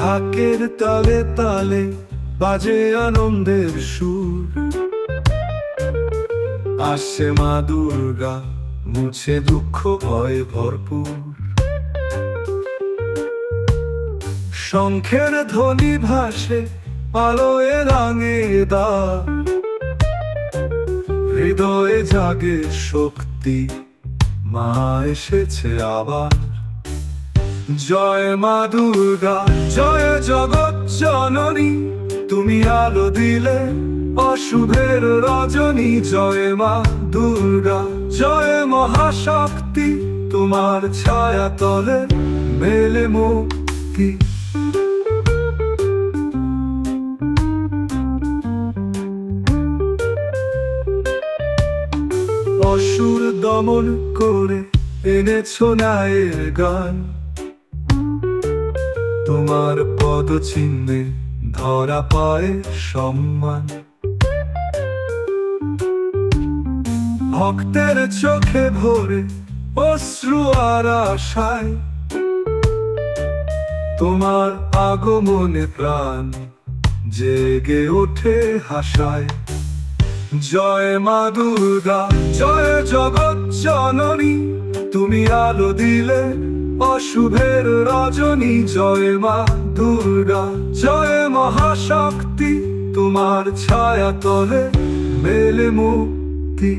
ঢাকের তালে তালে বাজে আনন্দের সুর। আসে মা দুর্গা, মুছে দুঃখ ভয়ে ভরপুর। শঙ্খের ধ্বনি ভাসে, আলোয় রাঙে দ্বার। হৃদয়ে জাগে শক্তি, মা এসেছে আবার। জয় মা দুর্গা, জয় জগৎ জননী, তুমি আলো দিলে অশুভের রজনী। জয় মা দুর্গা, জয় মহাশক্তি, তোমার ছায়া তলে মেলে মুক্তি। অসুর দমন করে এনেছো ন্যায়ের গান। তোমার পদচিহ্নে ধরা পায় সম্মান। ভক্তের চোখে ভরে অশ্রু আর আশায়, তোমার আগমনে প্রাণ জেগে ওঠে হাসায়। জয় মা দুর্গা, জয় জগৎ জননী, তুমি আলো দিলে অশুভের রজনী। জয় মা দুর্গা, জয় মহাশক্তি, তোমার ছায়া তলে মেলে মুক্তি।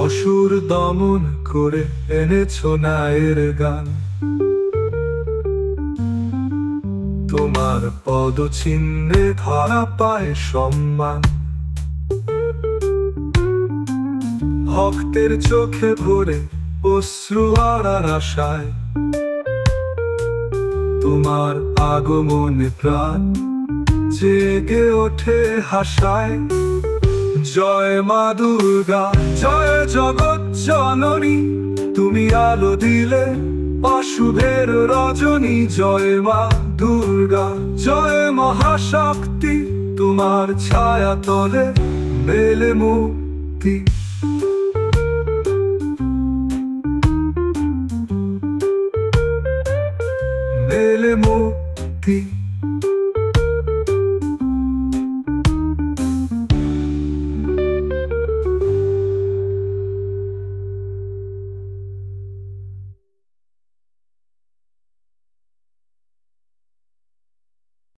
অসুর দমন করে এনেছো ন্যায়ের গান। তোমার পদচিহ্নে ধরা পায় সম্মান। ভক্তের চোখে ভরে অশ্রু আর আশায়, তোমার আগমনে প্রাণ জেগে ওঠে হাসায়। জয় মা দুর্গা, জয় জগৎ জননী, তুমি আলো দিলে অশুভের রজনী। জয় মা দুর্গা, জয় মহাশক্তি, তোমার ছায়া তলে মেলে মুক্তি। মেলে মুক্তি।